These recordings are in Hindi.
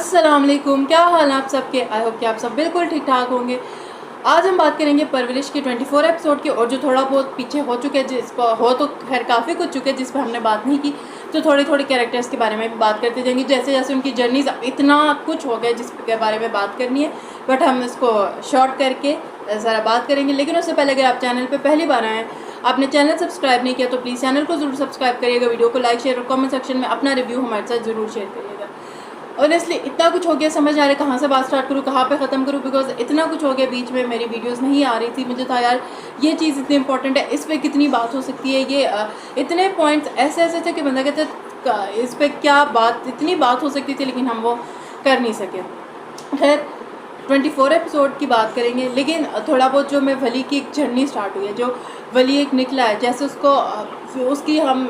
अस्सलाम वालेकुम, क्या हाल है आप सबके। आई होप कि आप सब बिल्कुल ठीक ठाक होंगे। आज हम बात करेंगे परवरिश के 24 एपिसोड की, और जो थोड़ा बहुत पीछे हो चुके हैं, जिसको हो तो खैर काफ़ी कुछ चुके हैं जिस पर हमने बात नहीं की, तो थोड़ी थोड़ी कैरेक्टर्स के बारे में भी बात करते जाएंगे। जैसे जैसे उनकी जर्नीज, इतना कुछ हो गया जिसके बारे में बात करनी है, बट हम इसको शॉर्ट करके ज़रा बात करेंगे। लेकिन उससे पहले अगर आप चैनल पर पहली बार आए हैं, आपने चैनल सब्सक्राइब नहीं किया, तो प्लीज़ चैनल को ज़रूर सब्सक्राइब करिएगा, वीडियो को लाइक शेयर और कमेंट सेक्शन में अपना रिव्यू हमारे साथ ज़रूर शेयर करिएगा। ऑनेस्टली इतना कुछ हो गया, समझ आ रहा है कहाँ से बात स्टार्ट करूँ, कहाँ पे ख़त्म करूँ, बिकॉज इतना कुछ हो गया। बीच में मेरी वीडियोस नहीं आ रही थी, मुझे था यार ये चीज़ इतनी इंपॉर्टेंट है, इस पर कितनी बात हो सकती है। ये इतने पॉइंट्स ऐसे ऐसे थे कि बंदा कहते इस पर क्या बात, इतनी बात हो सकती थी, लेकिन हम वो कर नहीं सके। खैर 24 एपिसोड की बात करेंगे, लेकिन थोड़ा बहुत जो मैं वली की एक जर्नी स्टार्ट हुई है, जो वली एक निकला है, जैसे उसको उसकी हम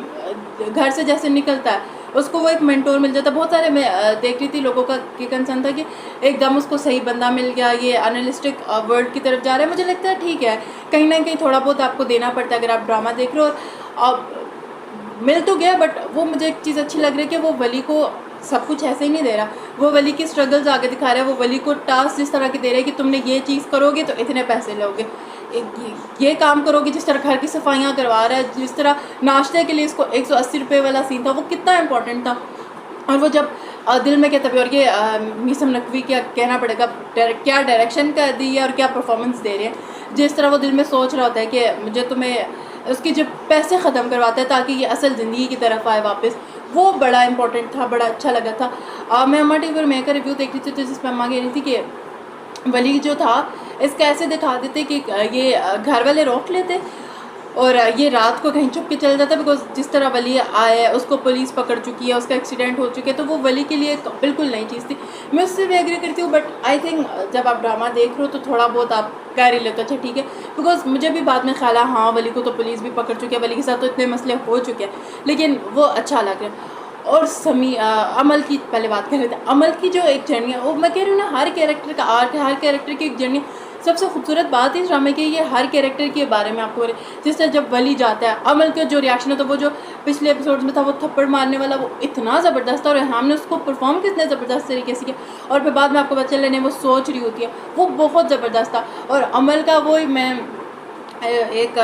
घर से जैसे निकलता है, उसको वो एक मेंटोर मिल जाता है। बहुत सारे मैं देख रही थी लोगों का की कंसर्न था कि एकदम उसको सही बंदा मिल गया, ये अनलिस्टिक वर्ल्ड की तरफ जा रहा है। मुझे लगता है ठीक है, कहीं ना कहीं थोड़ा बहुत आपको देना पड़ता है अगर आप ड्रामा देख रहे हो। अब मिल तो गया, बट वो मुझे एक चीज़ अच्छी लग रही है कि वो वली को सब कुछ ऐसे ही नहीं दे रहा, वो वली की स्ट्रगल्स आगे दिखा रहा है। वो वली को टास्क जिस तरह के दे रहे हैं कि तुमने ये चीज़ करोगे तो इतने पैसे लोगे, ये काम करोगे, जिस तरह घर की सफाइयाँ करवा रहा है, जिस तरह नाश्ते के लिए इसको 180 रुपये वाला सीन था, वो कितना इंपॉर्टेंट था। और वो जब दिल में कहता है, और ये मीसम नकवी क्या कहना पड़ेगा, क्या डायरेक्शन कर दी है और क्या परफॉर्मेंस दे रहे हैं। जिस तरह वो दिल में सोच रहा होता है कि मुझे तुम्हें उसके जब पैसे ख़त्म करवाता है ताकि ये असल ज़िंदगी की तरफ आए वापस, वो बड़ा इंपॉर्टेंट था, बड़ा अच्छा लगा था। मैं अम्मा टीवी पर मैं का रिव्यू देख रही थी, तो जिसमें अम्मा कह रही थी कि वली जो था इसका ऐसे दिखा देते कि ये घर वाले रोक लेते और ये रात को कहीं छुप के चल जाता, बिकॉज जिस तरह वली आया, उसको पुलिस पकड़ चुकी है, उसका एक्सीडेंट हो चुका है, तो वो वली के लिए बिल्कुल नई चीज़ थी। मैं उससे भी एग्री करती हूँ, बट आई थिंक जब आप ड्रामा देख रहे हो तो थोड़ा बहुत आप कर ही लेते हो, अच्छा ठीक है। बिकॉज मुझे भी बाद में ख्याल है, हाँ वली को तो पुलिस भी पकड़ चुकी है, वली के साथ तो इतने मसले हो चुके हैं, लेकिन वो अच्छा लग रहा है। और अमल की पहले बात कर रहे थे, अमल की जो एक जर्नी है, वो मैं कह रही हूँ ना, हर कैरेक्टर का आर्क है, हर कैरेक्टर की एक जर्नी। सबसे खूबसूरत बात इस ड्रामे की ये हर कैरेक्टर के बारे में आपको, जिस तरह जब वली जाता है, अमल का जो रिएक्शन है, तो वो जो पिछले एपिसोड में था, वो थप्पड़ मारने वाला, वो इतना ज़बरदस्त था, और हमने उसको परफॉर्म कितने ज़बरदस्त तरीके से किया, और फिर बाद में आपको बच्चे लेने वो सोच रही होती है, वो बहुत ज़बरदस्त था। और अमल का वो मैं एक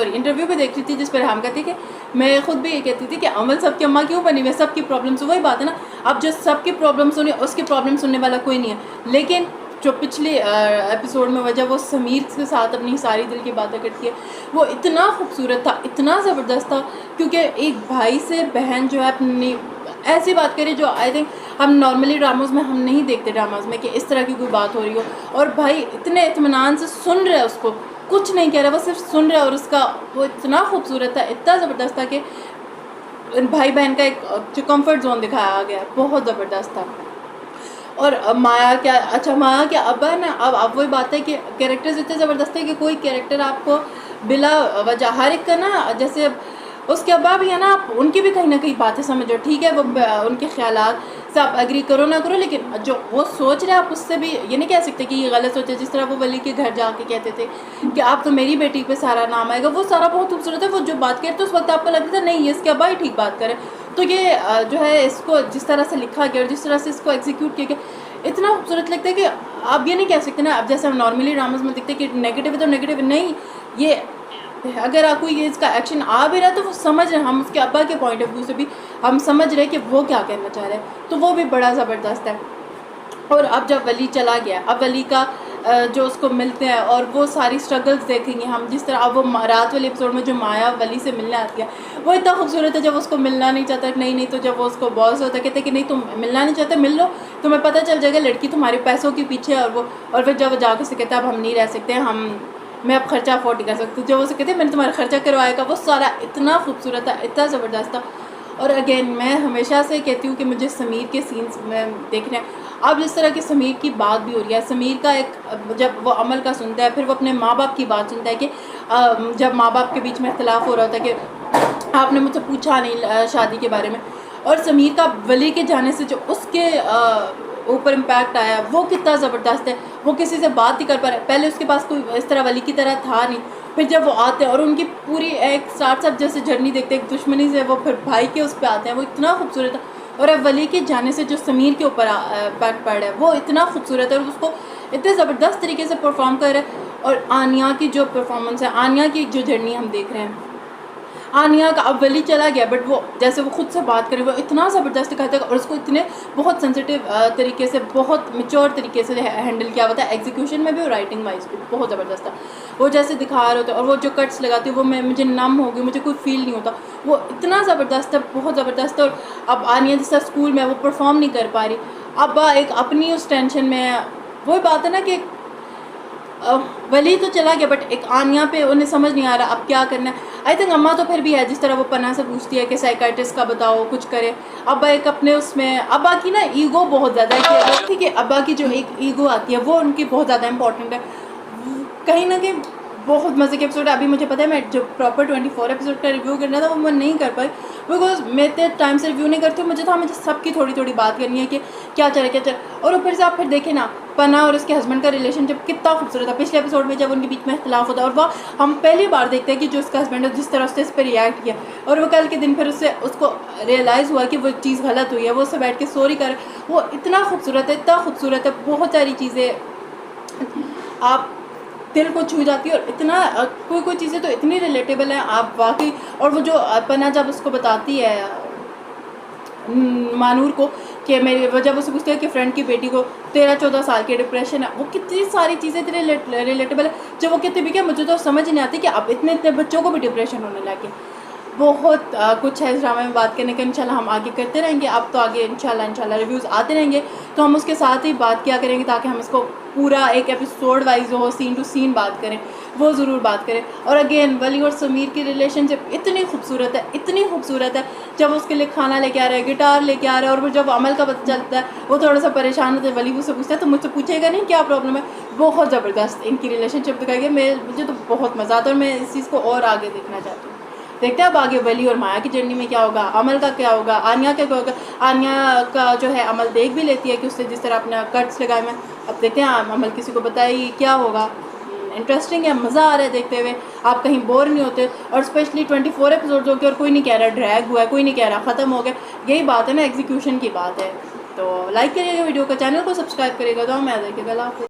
इंटरव्यू पे देख रही थी, जिस पर हम कहती कि मैं खुद भी ये कहती थी कि अमल सबकी अम्मा क्यों बनी हुई, सबकी प्रॉब्लम्स, वही बात है ना। अब जो सबकी प्रॉब्लम सुनी, उसकी प्रॉब्लम सुनने वाला कोई नहीं है। लेकिन जो पिछले एपिसोड में वजह वो समीर के साथ अपनी सारी दिल की बातें करती है, वो इतना खूबसूरत था, इतना ज़बरदस्त था, क्योंकि एक भाई से बहन जो है अपनी ऐसी बात करी जो आई थिंक हम नॉर्मली ड्रामास में हम नहीं देखते, ड्रामास में कि इस तरह की कोई बात हो रही हो, और भाई इतने इत्मीनान से सुन रहा है, उसको कुछ नहीं कह रहा, वो सिर्फ सुन रहा है, और उसका वो इतना खूबसूरत था, इतना ज़बरदस्त था कि भाई बहन का एक जो कंफर्ट जोन दिखाया गया, बहुत ज़बरदस्त था। और माया क्या, अच्छा माया क्या अब है ना, अब वही बात है कि कैरेक्टर्स इतने ज़बरदस्त है कि कोई कैरेक्टर आपको बिला वजह, हर एक का ना, जैसे उसके अब्बा भी है ना, आप उनकी भी कहीं ना कहीं बातें समझो, ठीक है, वो उनके ख्यालात से आप एग्री करो ना करो, लेकिन जो वो सोच रहे हैं आप उससे भी ये नहीं कह सकते कि ये गलत सोचे। जिस तरह वो वली के घर जाके कहते थे कि आप तो मेरी बेटी पे सारा नाम आएगा, वो सारा बहुत खूबसूरत है। वो जो बात करते उस वक्त आपको लगता था नहीं ये इसके अब्बा ही ठीक बात करें, तो ये जो है इसको जिस तरह से लिखा गया और जिस तरह से इसको एग्जीक्यूट किया गया, इतना खूबसूरत लगता है कि आप ये नहीं कह सकते ना। अब जैसे हम नॉर्मली ड्रामास में दिखते कि नेगेटिव है तो नेगेटिव नहीं, ये अगर आपको ये इसका एक्शन आ भी रहा है तो वो समझ रहे हैं, हम उसके अब्बा के पॉइंट ऑफ व्यू से भी हम समझ रहे हैं कि वो क्या कहना चाह रहे हैं, तो वो भी बड़ा ज़बरदस्त है। और अब जब वली चला गया, अब वली का जो उसको मिलते हैं और वो सारी स्ट्रगल्स देखेंगे हम, जिस तरह अब वो रात वाले एपिसोड में जो माया वली से मिलने आती है, वो इतना खूबसूरत है। जब उसको मिलना नहीं चाहता, नहीं तो जब वो उसको बॉस होता है, कहते कि नहीं तुम मिलना नहीं चाहते, मिल लो, तुम्हें पता चल जाएगा लड़की तुम्हारे पैसों के पीछे है। और फिर जब वो जाकर से कहता है अब हम नहीं रह सकते, मैं अब खर्चा अफोर्ड नहीं कर सकती, जो वो से कहते हैं मैंने तुम्हारा खर्चा करवाएगा, वो सारा इतना खूबसूरत था, इतना ज़बरदस्त था। और अगेन मैं हमेशा से कहती हूँ कि मुझे समीर के सीन्स में देखने हैं। अब जिस तरह की समीर की बात भी हो रही है, समीर का एक, जब वो अमल का सुनता है, फिर वो अपने माँ बाप की बात सुनता है कि जब माँ बाप के बीच में इख्तलाफ हो रहा होता है कि आपने मुझसे पूछा नहीं शादी के बारे में, और समीर का वली के जाने से जो उसके ऊपर इम्पैक्ट आया वो कितना ज़बरदस्त है। वो किसी से बात नहीं कर पा रहा, पहले उसके पास कोई इस तरह वली की तरह था नहीं, फिर जब वो आते हैं और उनकी पूरी एक स्टार्ट सब जैसे जर्नी देखते हैं, एक दुश्मनी से वो फिर भाई के उस पर आते हैं, वो इतना खूबसूरत है। और अब वली के जाने से जो समीर के ऊपर इम्पैक्ट पड़ रहा है वो इतना खूबसूरत है और उसको इतने ज़बरदस्त तरीके से परफॉर्म कर रहा है। और आनिया की जो परफॉर्मेंस है, आनिया की जो जर्नी हम देख रहे हैं, आनिया का अब वली चला गया बट वो जैसे वो खुद से बात करे वो इतना ज़बरदस्त कहता है और उसको इतने बहुत सेंसिटिव तरीके से, बहुत मेच्योर तरीके से हैंडल किया हुआ था, एग्जीक्यूशन में भी और राइटिंग वाइज भी बहुत ज़बरदस्त था। वो जैसे दिखा रहे होते और वो जो कट्स लगाती है वो मुझे नम हो गई, मुझे कोई फील नहीं होता, वो इतना ज़बरदस्त है, बहुत ज़बरदस्त है। और अब आनिया जैसा स्कूल में वो परफॉर्म नहीं कर पा रही, अब एक अपनी उस टेंशन में, वही बात है ना कि वली तो चला गया बट एक आनिया पे उन्हें समझ नहीं आ रहा अब क्या करना है। आई थिंक अम्मा तो फिर भी है, जिस तरह वो पन्ना से पूछती है कि साइकाइट्रिस्ट का बताओ कुछ करे। अब्बा एक अपने उसमें, अब्बा की ना ईगो बहुत ज़्यादा है कि ठीक है, अब्बा की जो एक ईगो आती है वो उनकी बहुत ज़्यादा इंपॉर्टेंट है। कहीं ना कहीं बहुत मज़े के एपिसोड, अभी मुझे पता है मैं जो प्रॉपर 24 एपिसोड का रिव्यू करना था वो मैं नहीं कर पाई बिकॉज मैं इतने टाइम से रिव्यू नहीं करती हूँ। मुझे सबकी थोड़ी थोड़ी बात करनी है कि क्या चले। और ऊपर से आप फिर देखें ना, पन्ना और उसके हस्बैंड का रिलेशनशिप कितना खूबसूरत था पिछले एपिसोड में जब उनके बीच में इख्तिलाफ होता है और वह हम पहली बार देखते हैं कि जो उसका हस्बैंड है जिस तरह उसने इस पर रिएक्ट किया और वो कल के दिन फिर उसको रियलाइज़ हुआ कि वो चीज़ गलत हुई है, वो उससे बैठ के सॉरी कर, वो इतना खूबसूरत है, इतना खूबसूरत है। बहुत सारी चीज़ें आप दिल को छू जाती है और इतना कोई चीज़ें तो इतनी रिलेटेबल हैं आप वाकई। और वो जो पन्ना जब उसको बताती है मानूर को कि मेरी जब उसे पूछते हैं कि फ्रेंड की बेटी को 13-14 साल के डिप्रेशन है, वो कितनी सारी चीज़ें इतनी रिलेटेबल है। जब वो कहते भी क्या मुझे तो समझ नहीं आती कि अब इतने बच्चों को भी डिप्रेशन होने लगे। बहुत कुछ है इस ड्रामे में बात करने का, इंशाल्लाह हम आगे करते रहेंगे। अब तो आगे इंशाल्लाह रिव्यूज़ आते रहेंगे तो हम उसके साथ ही बात किया करेंगे ताकि हम इसको पूरा एक एपिसोड वाइज हो, सीन टू सीन बात करें, वो ज़रूर बात करें। और अगेन वली और समीर की रिलेशनशिप इतनी खूबसूरत है, इतनी खूबसूरत है। जब उसके लिए खाना लेके आ रहा है, गिटार लेके आ रहा है और वो जब अमल का पता चलता है वो थोड़ा सा परेशान होता है, वली उससे पूछता है तो मुझसे पूछेगा नहीं क्या प्रॉब्लम है। बहुत ज़बरदस्त इनकी रिलेशनशिप दिखाई गई, मुझे तो बहुत मज़ा आता है और मैं इस चीज़ को और आगे देखना चाहती हूँ। देखते हैं अब आगे वली और माया की जर्नी में क्या होगा, अमल का क्या होगा, आनिया का क्या होगा। आनिया का जो है अमल देख भी लेती है कि उससे जिस तरह अपने कट्स लगाए हैं। अब देखते हैं अमल किसी को बताए क्या होगा। इंटरेस्टिंग है, मज़ा आ रहा है देखते हुए, आप कहीं बोर नहीं होते। और स्पेशली 24 एपिसोड हो गए और कोई नहीं कह रहा ड्रैग हुआ है, कोई नहीं कह रहा ख़त्म हो गया। यही बात है ना, एग्जीक्यूशन की बात है। तो लाइक करिएगा वीडियो का, चैनल को सब्सक्राइब करिएगा। तो मैं देखिएगा।